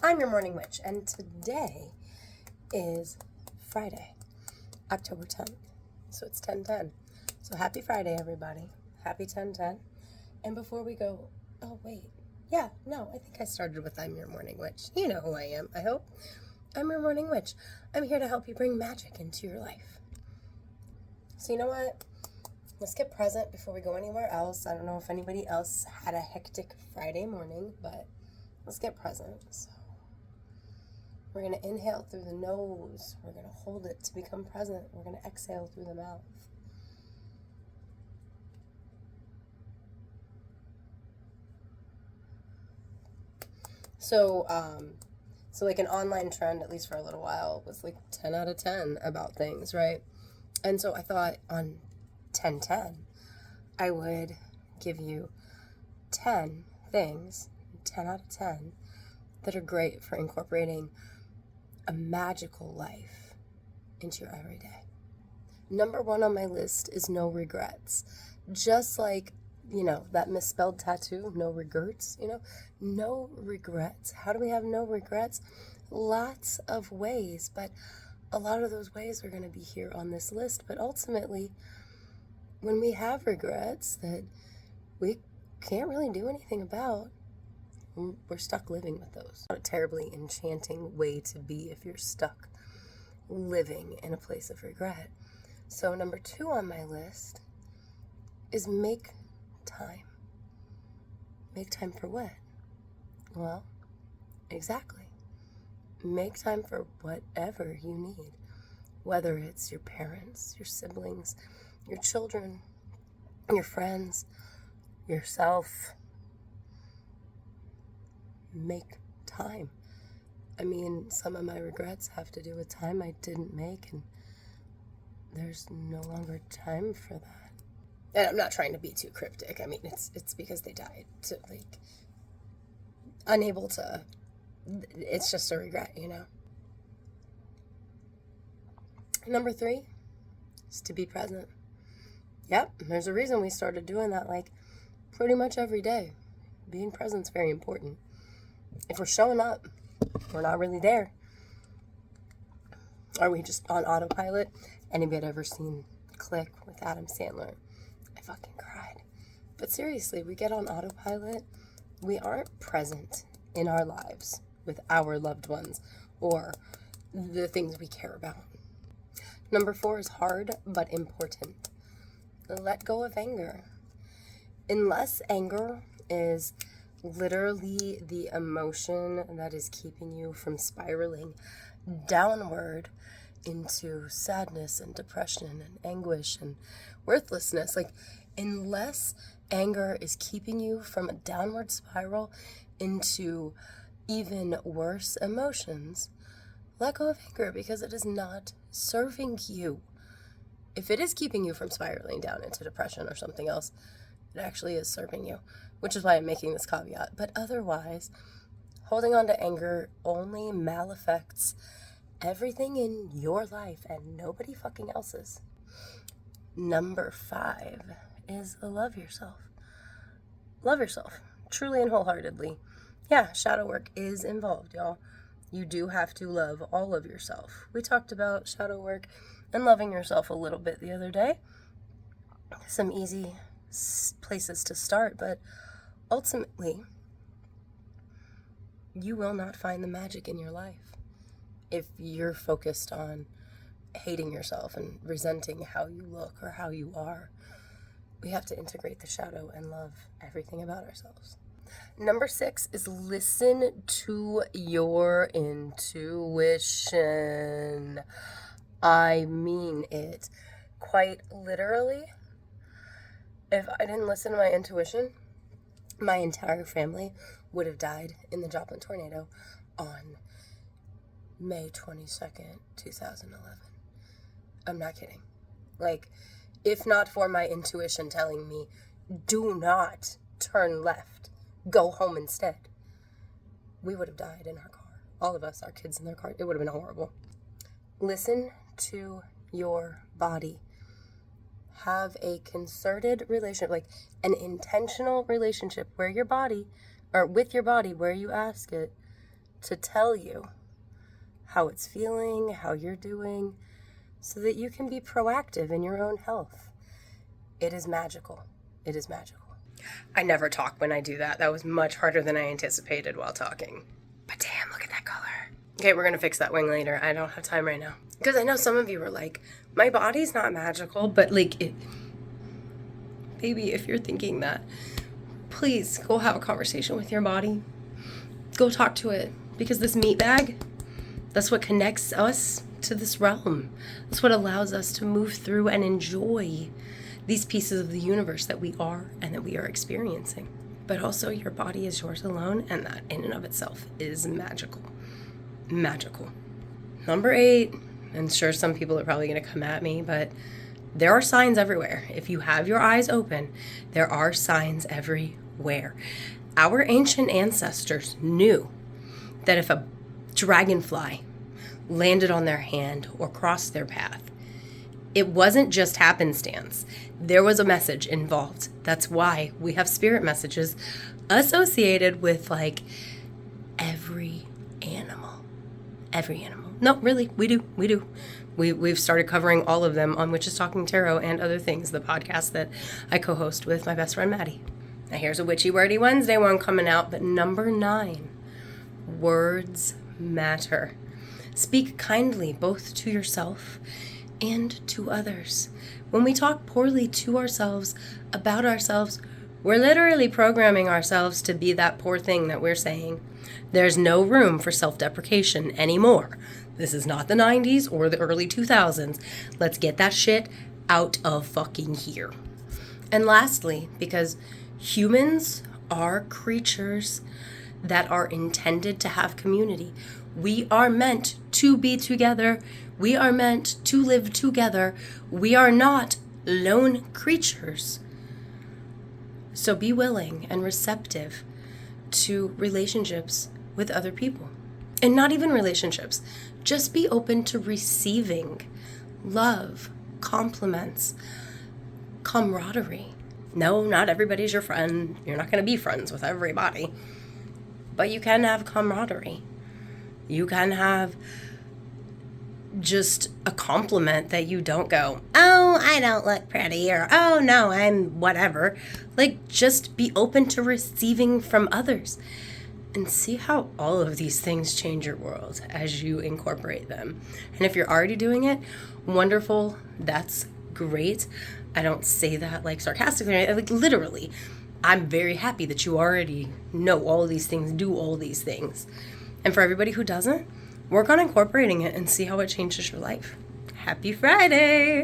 I'm your morning witch, and today is Friday, October 10th. So it's 10:10. So happy Friday, everybody. Happy 10:10. And before we go, oh, wait. Yeah, no, I think I started with I'm your morning witch. You know who I am, I hope. I'm your morning witch. I'm here to help you bring magic into your life. So you know what? Let's get present before we go anywhere else. I don't know if anybody else had a hectic Friday morning, but let's get present. So we're going to inhale through the nose. We're going to hold it to become present. We're going to exhale through the mouth. So like an online trend, at least for a little while, was like 10 out of 10 about things, right? And so I thought on 10/10, I would give you 10 things, 10 out of 10, that are great for incorporating a magical life into your everyday. Number 1 on my list is no regrets. Just like, that misspelled tattoo, no regrets, no regrets. How do we have no regrets? Lots of ways, but a lot of those ways are going to be here on this list. But ultimately, when we have regrets that we can't really do anything about, we're stuck living with those. Not a terribly enchanting way to be if you're stuck living in a place of regret. So number 2 on my list is make time. Make time for what? Well, exactly. Make time for whatever you need. Whether it's your parents, your siblings, your children, your friends, yourself. Make time. I mean, some of my regrets have to do with time I didn't make, and there's no longer time for that. And I'm not trying to be too cryptic. I mean, it's because they died. So, unable to, it's just a regret, Number 3 is to be present. Yep, there's a reason we started doing that, pretty much every day. Being present's very important. If we're showing up, we're not really there. Are we just on autopilot? Anybody ever seen Click with Adam Sandler? I fucking cried. But seriously, we get on autopilot. We aren't present in our lives with our loved ones or the things we care about. Number 4 is hard but important. Let go of anger. Unless anger is literally the emotion that is keeping you from spiraling downward into sadness and depression and anguish and worthlessness. Unless anger is keeping you from a downward spiral into even worse emotions, let go of anger, because it is not serving you. If it is keeping you from spiraling down into depression or something else, it actually is serving you, which is why I'm making this caveat. But otherwise, holding on to anger only malaffects everything in your life and nobody fucking else's. Number 5 is love yourself. Love yourself, truly and wholeheartedly. Yeah, shadow work is involved, y'all. You do have to love all of yourself. We talked about shadow work and loving yourself a little bit the other day. Some easy places to start, but ultimately, you will not find the magic in your life if you're focused on hating yourself and resenting how you look or how you are. We have to integrate the shadow and love everything about ourselves. Number 6 is listen to your intuition. I mean it. Quite literally, if I didn't listen to my intuition, my entire family would have died in the Joplin tornado on May 22nd, 2011. I'm not kidding. If not for my intuition telling me, do not turn left, go home instead, we would have died in our car. All of us, our kids in their car. It would have been horrible. Listen to your body. Have a concerted relationship, an intentional relationship with your body, where you ask it, to tell you how it's feeling, how you're doing, so that you can be proactive in your own health. It is magical. It is magical. I never talk when I do that. That was much harder than I anticipated while talking. But damn, look at that color. Okay, we're going to fix that wing later. I don't have time right now. Because I know some of you are like, my body's not magical, but like, baby, if you're thinking that, please go have a conversation with your body. Go talk to it. Because this meat bag, that's what connects us to this realm. That's what allows us to move through and enjoy these pieces of the universe that we are and that we are experiencing. But also, your body is yours alone, and that in and of itself is magical. Magical. Number 8, and sure, some people are probably going to come at me, but there are signs everywhere. If you have your eyes open, there are signs everywhere. Our ancient ancestors knew that if a dragonfly landed on their hand or crossed their path, it wasn't just happenstance. There was a message involved. That's why we have spirit messages associated with like every animal. Every animal. No, really, we do. We've started covering all of them on Witches Talking Tarot and Other Things, the podcast that I co-host with my best friend Maddie. Now here's a Witchy Wordy Wednesday one coming out, but number 9, words matter. Speak kindly both to yourself and to others. When we talk poorly to ourselves, about ourselves, we're literally programming ourselves to be that poor thing that we're saying. There's no room for self-deprecation anymore. This is not the 90s or the early 2000s. Let's get that shit out of fucking here. And lastly, because humans are creatures that are intended to have community. We are meant to be together. We are meant to live together. We are not lone creatures. So be willing and receptive to relationships with other people. And not even relationships. Just be open to receiving love, compliments, camaraderie. No, not everybody's your friend. You're not going to be friends with everybody. But you can have camaraderie. You can have just a compliment that you don't go, oh, I don't look pretty, or oh, no, I'm whatever. Like, just be open to receiving from others and see how all of these things change your world as you incorporate them. And if you're already doing it, wonderful, that's great. I don't say that like sarcastically, like literally. I'm very happy that you already know all of these things, do all these things. And for everybody who doesn't, work on incorporating it and see how it changes your life. Happy Friday!